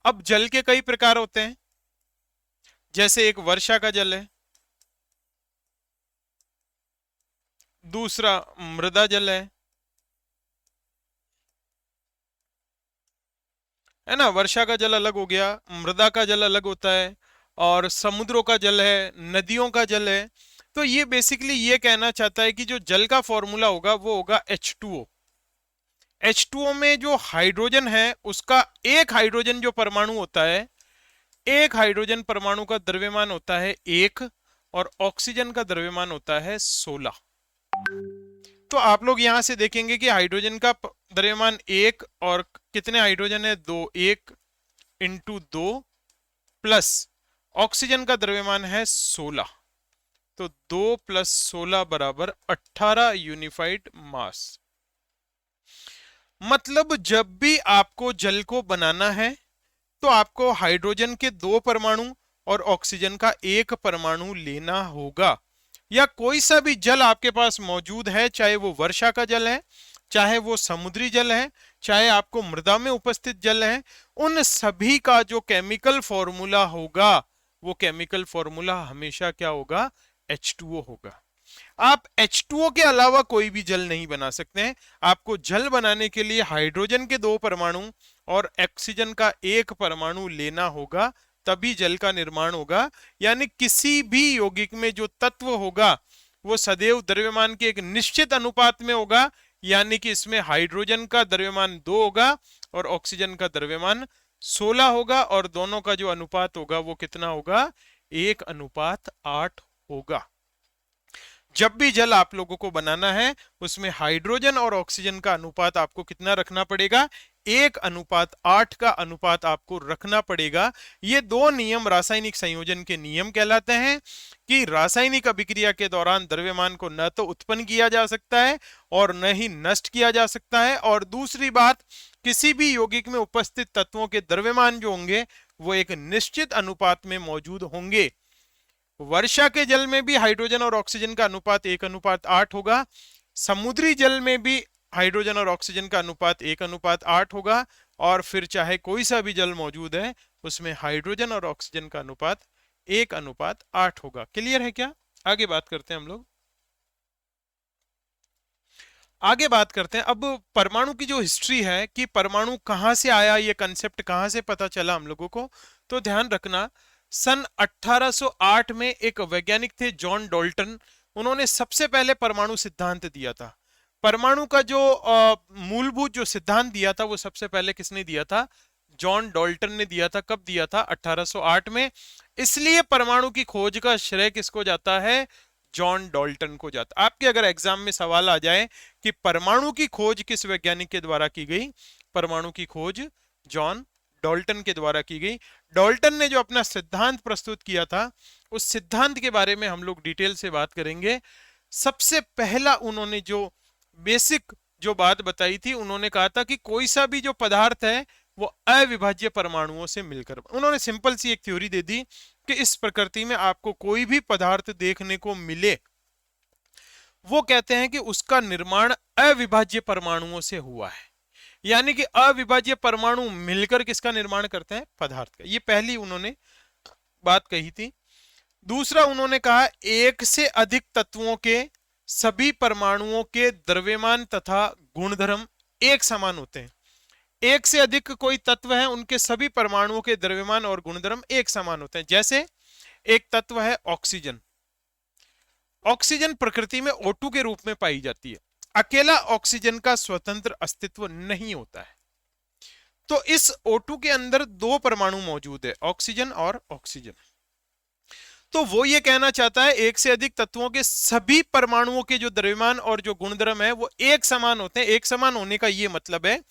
अब जल के कई प्रकार होते हैं। जैसे एक वर्षा का जल है, दूसरा मृदा जल है ना। वर्षा का जल अलग हो गया, मृदा का जल अलग होता है, और समुद्रों का जल है, नदियों का जल है। तो ये बेसिकली ये कहना चाहता है कि जो जल का फॉर्मूला होगा वो होगा H2O। H2O में जो हाइड्रोजन है उसका एक हाइड्रोजन जो परमाणु होता है, एक हाइड्रोजन परमाणु का द्रव्यमान होता है 1 और ऑक्सीजन का द्रव्यमान होता है 16। तो आप लोग यहां से देखेंगे कि हाइड्रोजन का द्रव्यमान 1 और कितने हाइड्रोजन है? 2। 1 इंटू 2 प्लस ऑक्सीजन का द्रव्यमान है 16। तो 2 प्लस 16 बराबर 18 यूनिफाइड मास। मतलब जब भी आपको जल को बनाना है तो आपको हाइड्रोजन के 2 परमाणु और ऑक्सीजन का 1 परमाणु लेना होगा। या कोई सा भी जल आपके पास मौजूद है, चाहे वो वर्षा का जल है, चाहे वो समुद्री जल है, चाहे आपको मृदा में उपस्थित जल है, उन सभी का जो केमिकल फॉर्मूला होगा वो केमिकल फॉर्मूला हमेशा क्या होगा? H2O होगा। आप H2O के अलावा कोई भी जल नहीं बना सकते हैं। आपको जल बनाने के लिए हाइड्रोजन के 2 परमाणु और ऑक्सीजन का 1 परमाणु लेना होगा, तभी जल का निर्माण होगा। यानी किसी भी यौगिक में जो तत्व होगा वो सदैव द्रव्यमान के एक निश्चित अनुपात में होगा। यानी कि इसमें हाइड्रोजन का द्रव्यमान 2 होगा और ऑक्सीजन का द्रव्यमान 16 होगा, और दोनों का जो अनुपात होगा वो कितना होगा? 1:8 होगा। जब भी जल आप लोगों को बनाना है उसमें हाइड्रोजन और ऑक्सीजन का अनुपात आपको कितना रखना पड़ेगा? 1:8 का अनुपात आपको रखना पड़ेगा। ये 2 नियम रासायनिक संयोजन के नियम कहलाते हैं कि रासायनिक अभिक्रिया के दौरान द्रव्यमान को न तो उत्पन्न किया जा सकता है और न ही नष्ट किया जा सकता है। और दूसरी बात, किसी भी यौगिक में उपस्थित तत्वों के द्रव्यमान जो होंगे वो एक निश्चित अनुपात में मौजूद होंगे। वर्षा के जल में भी हाइड्रोजन और ऑक्सीजन का अनुपात 1:8 होगा। समुद्री जल में भी हाइड्रोजन और ऑक्सीजन का अनुपात 1:8 होगा। और फिर चाहे कोई सा भी जल मौजूद है उसमें हाइड्रोजन और ऑक्सीजन का अनुपात 1:8 होगा। क्लियर है क्या? आगे बात करते हैं हम लोग। आगे बात करते हैं अब परमाणु की जो हिस्ट्री है कि परमाणु कहां से आया, ये कंसेप्ट कहां से पता चला हम लोगों को। तो ध्यान रखना, सन 1808 में एक वैज्ञानिक थे जॉन डाल्टन, उन्होंने सबसे पहले परमाणु सिद्धांत दिया था। परमाणु का जो मूलभूत जो सिद्धांत दिया था वो सबसे पहले किसने दिया था? जॉन डाल्टन ने दिया था। कब दिया था? 1808 में। इसलिए परमाणु की खोज का श्रेय किसको जाता है? जॉन डाल्टन को जाता। आपके अगर एग्जाम में सवाल आ जाए कि परमाणु की खोज किस वैज्ञानिक के द्वारा की गई, परमाणु की खोज जॉन डाल्टन के द्वारा की गई। डाल्टन ने जो अपना सिद्धांत प्रस्तुत किया था उस सिद्धांत के बारे में हम लोग डिटेल से बात करेंगे। सबसे पहला उन्होंने जो बेसिक जो बात बताई थी, उन्होंने कहा था कि कोई सा भी जो पदार्थ है वो अविभाज्य परमाणुओं से मिलकर, उन्होंने सिंपल सी एक थ्योरी दे दी कि इस प्रकृति में आपको कोई भी पदार्थ देखने को मिले, वो कहते हैं कि उसका निर्माण अविभाज्य परमाणुओं से हुआ है। यानी कि अविभाज्य परमाणु मिलकर किसका निर्माण करते हैं? पदार्थ का। ये पहली उन्होंने बात कही थी। दूसरा उन्होंने कहा एक से अधिक तत्वों के सभी परमाणुओं के द्रव्यमान तथा गुणधर्म एक समान होते हैं। एक से अधिक कोई तत्व है उनके सभी परमाणुओं के द्रव्यमान और गुणधर्म एक समान होते हैं। जैसे एक तत्व है ऑक्सीजन। ऑक्सीजन प्रकृति में O2 के रूप में पाई जाती है। अकेला ऑक्सीजन का स्वतंत्र अस्तित्व नहीं होता है। तो इस O2 के अंदर दो परमाणु मौजूद है, ऑक्सीजन और ऑक्सीजन। तो वो ये कहना चाहता है एक से अधिक तत्वों के सभी परमाणुओं के जो द्रव्यमान और जो गुणधर्म है वो एक समान होते हैं। एक समान होने का ये मतलब है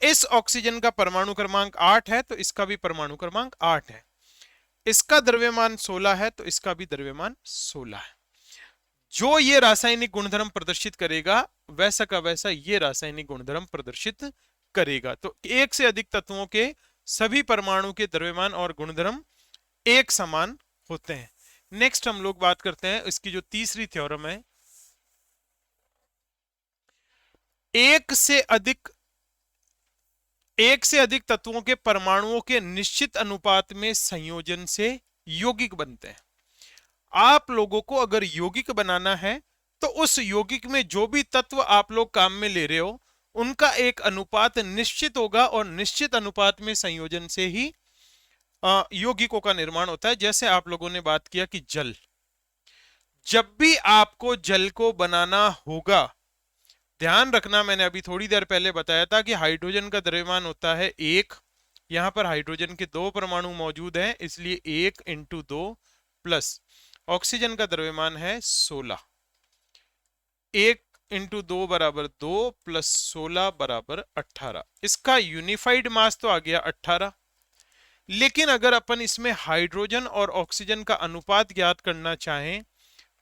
इस ऑक्सीजन का परमाणु क्रमांक 8 है तो इसका भी परमाणु क्रमांक 8 है, इसका द्रव्यमान 16 है तो इसका भी द्रव्यमान 16 है। जो ये रासायनिक गुणधर्म प्रदर्शित करेगा वैसा का वैसा ये रासायनिक गुणधर्म प्रदर्शित करेगा। तो एक से अधिक तत्वों के सभी परमाणु के द्रव्यमान और गुणधर्म एक समान होते हैं। नेक्स्ट हम लोग बात करते हैं इसकी जो तीसरी थ्योरम है, एक से अधिक तत्वों के परमाणुओं के निश्चित अनुपात में संयोजन से यौगिक बनते हैं। आप लोगों को अगर यौगिक बनाना है तो उस यौगिक में जो भी तत्व आप लोग काम में ले रहे हो उनका एक अनुपात निश्चित होगा और निश्चित अनुपात में संयोजन से ही यौगिकों का निर्माण होता है। जैसे आप लोगों ने बात किया कि जल, जब भी आपको जल को बनाना होगा, ध्यान रखना मैंने अभी थोड़ी देर पहले बताया था कि हाइड्रोजन का द्रव्यमान होता है 1, यहां पर हाइड्रोजन के दो परमाणु मौजूद हैं इसलिए 1 इंटू 2 प्लस ऑक्सीजन का द्रव्यमान है 16, 1 इंटू 2 बराबर 2 प्लस 16 बराबर 18। इसका यूनिफाइड मास तो आ गया 18। लेकिन अगर अपन इसमें हाइड्रोजन और ऑक्सीजन का अनुपात ज्ञात करना चाहें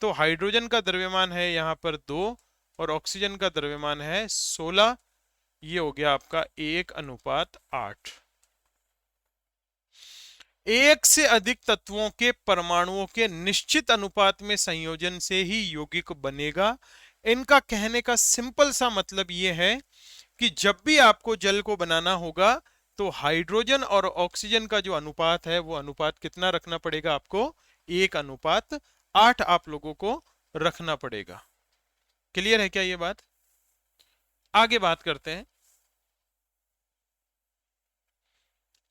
तो हाइड्रोजन का द्रव्यमान है यहां पर 2 और ऑक्सीजन का द्रव्यमान है 16, ये हो गया आपका 1:8। एक से अधिक तत्वों के परमाणुओं के निश्चित अनुपात में संयोजन से ही यौगिक बनेगा। इनका कहने का सिंपल सा मतलब ये है कि जब भी आपको जल को बनाना होगा तो हाइड्रोजन और ऑक्सीजन का जो अनुपात है वो अनुपात कितना रखना पड़ेगा आपको, 1:8 आप लोगों को रखना पड़ेगा। क्लियर है क्या ये बात? आगे बात करते हैं।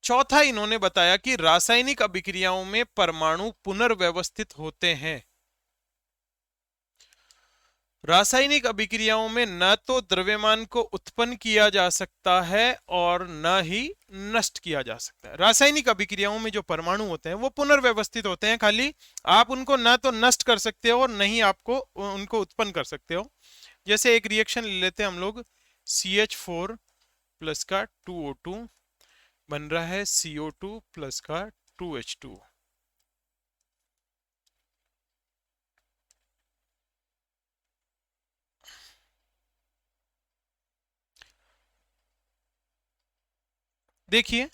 चौथा इन्होंने बताया कि रासायनिक अभिक्रियाओं में परमाणु पुनर्व्यवस्थित होते हैं। रासायनिक अभिक्रियाओं में न तो द्रव्यमान को उत्पन्न किया जा सकता है और न ही नष्ट किया जा सकता है। रासायनिक अभिक्रियाओं में जो परमाणु होते हैं वो पुनर्व्यवस्थित होते हैं, खाली आप उनको न तो नष्ट कर सकते हो और न ही आपको उनको उत्पन्न कर सकते हो। जैसे एक रिएक्शन ले लेते हैं हम लोग, CH4 प्लस का 2O2 बन रहा है CO2 प्लस का 2H2। देखिए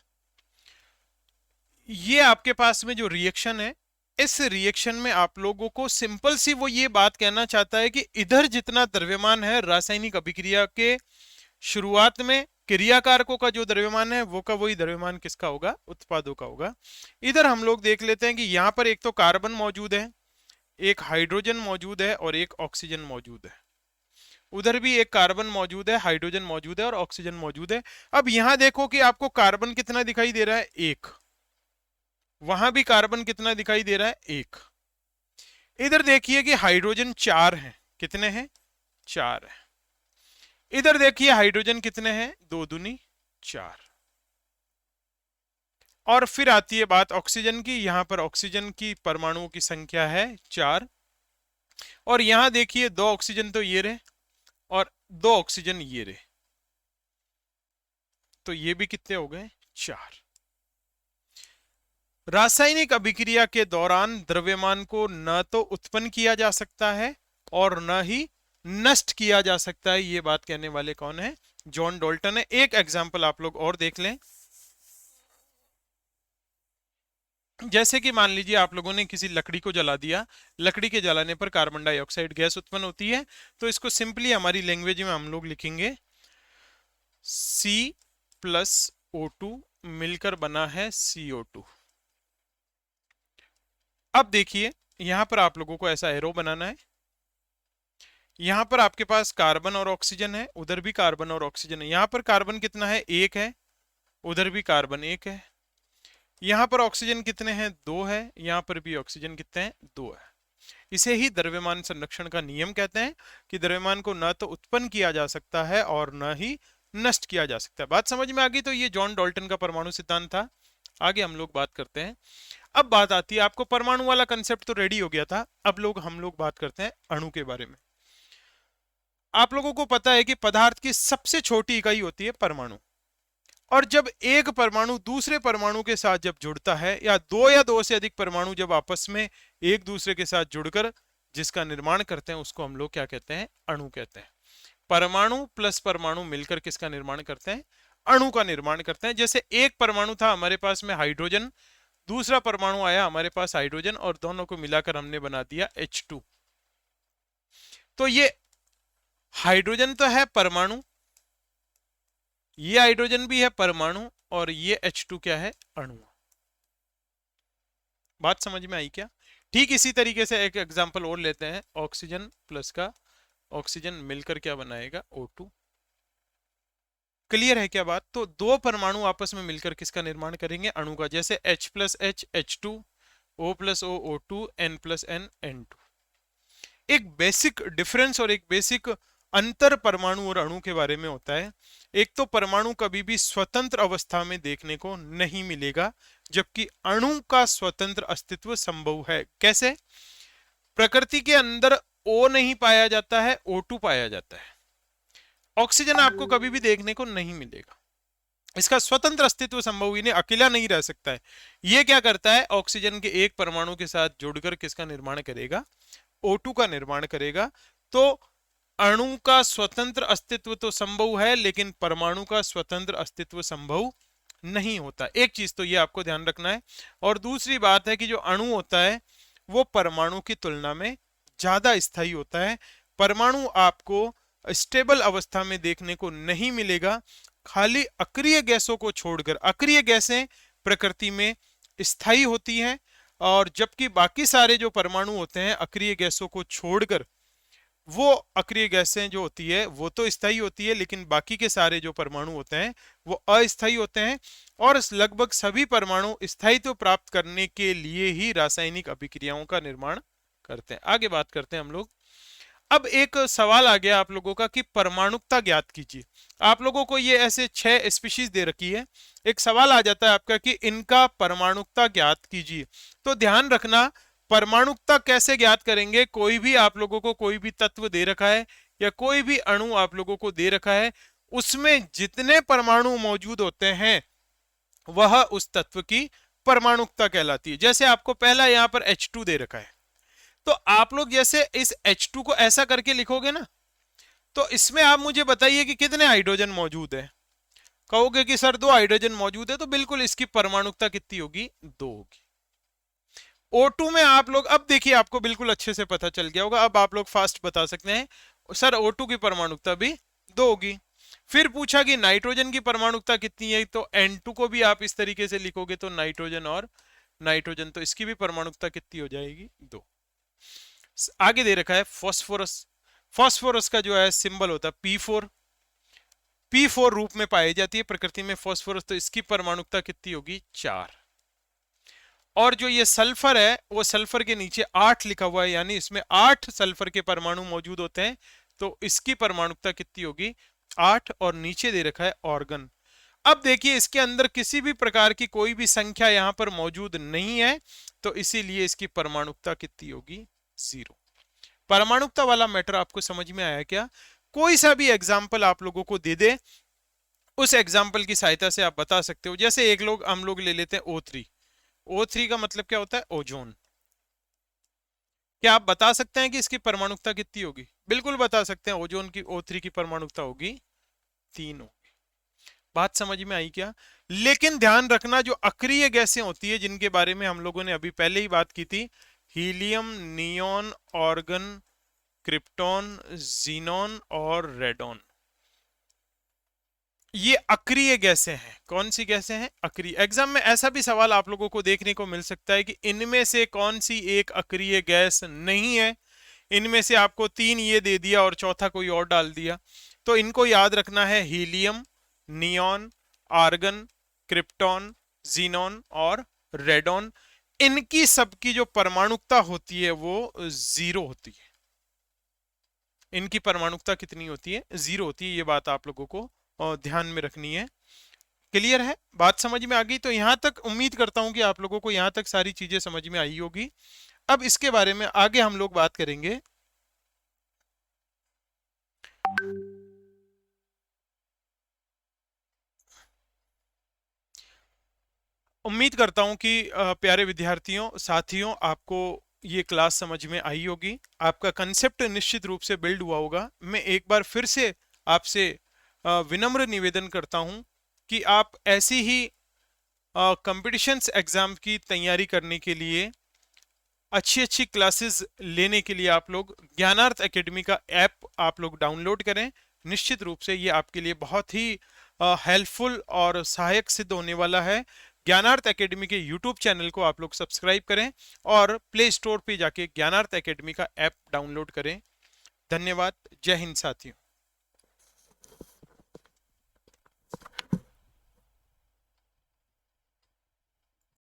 ये आपके पास में जो रिएक्शन है, इस रिएक्शन में आप लोगों को सिंपल सी वो ये बात कहना चाहता है कि इधर जितना द्रव्यमान है रासायनिक अभिक्रिया के शुरुआत में, क्रियाकारकों का जो द्रव्यमान है वो का वही द्रव्यमान किसका होगा, उत्पादों का होगा। इधर हम लोग देख लेते हैं कि यहां पर एक तो कार्बन मौजूद है, एक हाइड्रोजन मौजूद है और एक ऑक्सीजन मौजूद है। उधर भी एक कार्बन मौजूद है, हाइड्रोजन मौजूद है और ऑक्सीजन मौजूद है। अब यहां देखो कि आपको कार्बन कितना दिखाई दे रहा है, 1। वहां भी कार्बन कितना दिखाई दे रहा है, 1। इधर देखिए कि हाइड्रोजन 4 है, कितने हैं, 4 है। इधर देखिए हाइड्रोजन कितने हैं, 2 दूनी 4। और फिर आती है बात ऑक्सीजन की, यहां पर ऑक्सीजन की परमाणुओं की संख्या है 4। और यहां देखिए 2 ऑक्सीजन तो ये रहे और 2 ऑक्सीजन ये रहे, तो ये भी कितने हो गए, 4। रासायनिक अभिक्रिया के दौरान द्रव्यमान को न तो उत्पन्न किया जा सकता है और न ही नष्ट किया जा सकता है। ये बात कहने वाले कौन है, जॉन डाल्टन है। एक एग्जांपल आप लोग और देख लें। जैसे कि मान लीजिए आप लोगों ने किसी लकड़ी को जला दिया, लकड़ी के जलाने पर कार्बन डाइऑक्साइड गैस उत्पन्न होती है। तो इसको सिंपली हमारी लैंग्वेज में हम लोग लिखेंगे C+O2 मिलकर बना है CO2। अब देखिए यहां पर आप लोगों को ऐसा एरो बनाना है। यहां पर आपके पास कार्बन और ऑक्सीजन है, उधर भी कार्बन और ऑक्सीजन है। यहां पर कार्बन कितना है, 1 है, उधर भी कार्बन 1 है। यहां पर ऑक्सीजन कितने हैं, 2 है, यहां पर भी ऑक्सीजन कितने हैं, 2 है। इसे ही द्रव्यमान संरक्षण का नियम कहते हैं कि द्रव्यमान को न तो उत्पन्न किया जा सकता है और न ही नष्ट किया जा सकता है। बात समझ में आ गई? तो ये जॉन डाल्टन का परमाणु सिद्धांत था। आगे हम लोग बात करते हैं। अब बात आती है, आपको परमाणु वाला कंसेप्ट तो रेडी हो गया था, अब हम लोग बात करते हैं अणु के बारे में। आप लोगों को पता है कि पदार्थ की सबसे छोटी इकाई होती है परमाणु, और जब एक परमाणु दूसरे परमाणु के साथ जब जुड़ता है, या दो से अधिक परमाणु जब आपस में एक दूसरे के साथ जुड़कर जिसका निर्माण करते हैं, उसको हम लोग क्या कहते हैं? अणु कहते हैं। परमाणु प्लस परमाणु मिलकर किसका निर्माण करते हैं? अणु का निर्माण करते हैं। जैसे एक परमाणु था हमारे पास में हाइड्रोजन, दूसरा परमाणु आया हमारे पास हाइड्रोजन, और दोनों को मिलाकर हमने बना दिया H2। तो ये हाइड्रोजन तो है परमाणु, ये हाइड्रोजन भी है परमाणु, और ये H2 क्या है? अणु। बात समझ में आई क्या? ठीक इसी तरीके से एक एग्जांपल और लेते हैं। ऑक्सीजन प्लस का ऑक्सीजन मिलकर क्या बनाएगा? O2। क्लियर है क्या बात? तो दो परमाणु आपस में मिलकर किसका निर्माण करेंगे? अणु का। जैसे H plus H H2, O plus O O2, N plus N N2। एक बेसिक डिफरेंस और एक बेसिक अंतर परमाणु और अणु के बारे में होता है। एक तो परमाणु कभी भी स्वतंत्र अवस्था में देखने को नहीं मिलेगा, जबकि अणु का स्वतंत्र अस्तित्व संभव है। कैसे? प्रकृति के अंदर O नहीं पाया जाता है, O2 पाया जाता है। ऑक्सीजन आपको कभी भी देखने को नहीं मिलेगा, इसका स्वतंत्र अस्तित्व संभव ही नहीं, अकेला नहीं रह सकता है। ये क्या करता है? ऑक्सीजन के एक परमाणु के साथ जुड़कर किसका निर्माण करेगा? O2 का निर्माण करेगा। तो अणु का स्वतंत्र अस्तित्व तो संभव है, लेकिन परमाणु का स्वतंत्र अस्तित्व संभव नहीं होता। एक चीज तो ये आपको ध्यान रखना है। और दूसरी बात है कि जो अणु होता है वो परमाणु की तुलना में ज्यादा स्थायी होता है। परमाणु आपको स्टेबल अवस्था में देखने को नहीं मिलेगा, खाली अक्रिय गैसों को छोड़कर। अक्रिय गैसें प्रकृति में स्थायी होती हैं, और जबकि बाकी सारे जो परमाणु होते हैं अक्रिय गैसों को छोड़कर, वो अक्रिय गैसें जो होती है वो तो स्थायी होती है, लेकिन बाकी के सारे जो परमाणु होते हैं वो अस्थायी होते हैं। और लगभग सभी परमाणु स्थायित्व प्राप्त करने के लिए ही रासायनिक अभिक्रियाओं का निर्माण करते हैं। आगे बात करते हैं हम लोग। अब एक सवाल आ गया आप लोगों का कि परमाणुकता ज्ञात कीजिए। आप लोगों को ये ऐसे 6 स्पीशीज दे रखी है, एक सवाल आ जाता है आपका कि इनका परमाणुकता ज्ञात कीजिए। तो ध्यान रखना, परमाणुकता कैसे ज्ञात करेंगे? कोई भी आप लोगों को कोई भी तत्व दे रखा है या कोई भी अणु आप लोगों को दे रखा है, उसमें जितने परमाणु मौजूद होते हैं वह उस तत्व की परमाणुकता कहलाती है। जैसे आपको पहला यहां पर H2 दे रखा है, तो आप लोग जैसे इस H2 को ऐसा करके लिखोगे ना, तो इसमें आप मुझे बताइए कि कितने हाइड्रोजन मौजूद है। कहोगे कि सर 2 हाइड्रोजन मौजूद है, तो बिल्कुल इसकी परमाणुकता कितनी होगी? 2 होगी। O2 में आप लोग, अब देखिए आपको बिल्कुल अच्छे से पता चल गया होगा, अब आप लोग फास्ट बता सकते हैं सर O2 की परमाणुकता भी 2 होगी। फिर पूछा कि नाइट्रोजन की परमाणुकता कितनी है, तो N2 को भी आप इस तरीके से लिखोगे तो नाइट्रोजन और नाइट्रोजन, तो इसकी भी परमाणुकता कितनी हो जाएगी? 2। आगे दे रखा है फॉस्फोरस। फॉस्फोरस का जो है सिंबल होता है P4। P4 रूप में पाई जाती है प्रकृति में फॉस्फोरस, तो इसकी परमाणुकता कितनी होगी? 4। और जो ये सल्फर है वो सल्फर के नीचे 8 लिखा हुआ है, यानी इसमें 8 सल्फर के परमाणु मौजूद होते हैं, तो इसकी परमाणुकता कितनी होगी? 8। और नीचे दे रखा है ऑर्गन। अब देखिए इसके अंदर किसी भी प्रकार की कोई भी संख्या यहां पर मौजूद नहीं है, तो इसीलिए इसकी परमाणुकता कितनी होगी? 0। परमाणुकता वाला मैटर आपको समझ में आया क्या? कोई सा भी एग्जाम्पल आप लोगों को दे दे, उस एग्जाम्पल की सहायता से आप बता सकते हो। जैसे हम लोग ले लेते हैं O3। O3 का मतलब क्या होता है? ओजोन। क्या आप बता सकते हैं कि इसकी परमाणुकता कितनी होगी? बिल्कुल बता सकते हैं, ओजोन की O3 की परमाणुकता होगी 3 होगी। बात समझ में आई क्या? लेकिन ध्यान रखना, जो अक्रिय गैसें होती है जिनके बारे में हम लोगों ने अभी पहले ही बात की थी, helium, neon, organ, krypton, xenon और रेडॉन, ये अक्रिय गैसें हैं। कौन सी गैसें हैं? अक्रिय। एग्जाम में ऐसा भी सवाल आप लोगों को देखने को मिल सकता है कि इनमें से कौन सी एक अक्रिय गैस नहीं है। इनमें से आपको 3 ये दे दिया और चौथा कोई और डाल दिया, तो इनको याद रखना है, helium, neon, argon, krypton, xenon और रेडॉन। इनकी सबकी जो परमाणुकता होती है वो 0 होती है। इनकी परमाणुकता कितनी होती है? 0 होती है। ये बात आप लोगों को ध्यान में रखनी है। क्लियर है? बात समझ में आ गई? तो यहां तक उम्मीद करता हूं कि आप लोगों को यहां तक सारी चीजें समझ में आई होगी। अब इसके बारे में आगे हम लोग बात करेंगे। उम्मीद करता हूं कि प्यारे विद्यार्थियों, साथियों, आपको ये क्लास समझ में आई होगी। आपका कंसेप्ट निश्चित रूप से बिल्ड हुआ होगा। मैं एक बार फिर से आपसे विनम्र निवेदन करता हूं कि आप ऐसी ही कंपटीशंस एग्जाम की तैयारी करने के लिए, अच्छी अच्छी क्लासेस लेने के लिए आप लोग ज्ञानार्थ एकेडमी का ऐप आप लोग डाउनलोड करें। निश्चित रूप से ये आपके लिए बहुत ही हेल्पफुल और सहायक सिद्ध होने वाला है। ज्ञानार्थ एकेडमी के यूट्यूब चैनल को आप लोग सब्सक्राइब करें और प्ले स्टोर पे जाके ज्ञानार्थ एकेडमी का ऐप डाउनलोड करें। धन्यवाद। जय हिंद साथियों।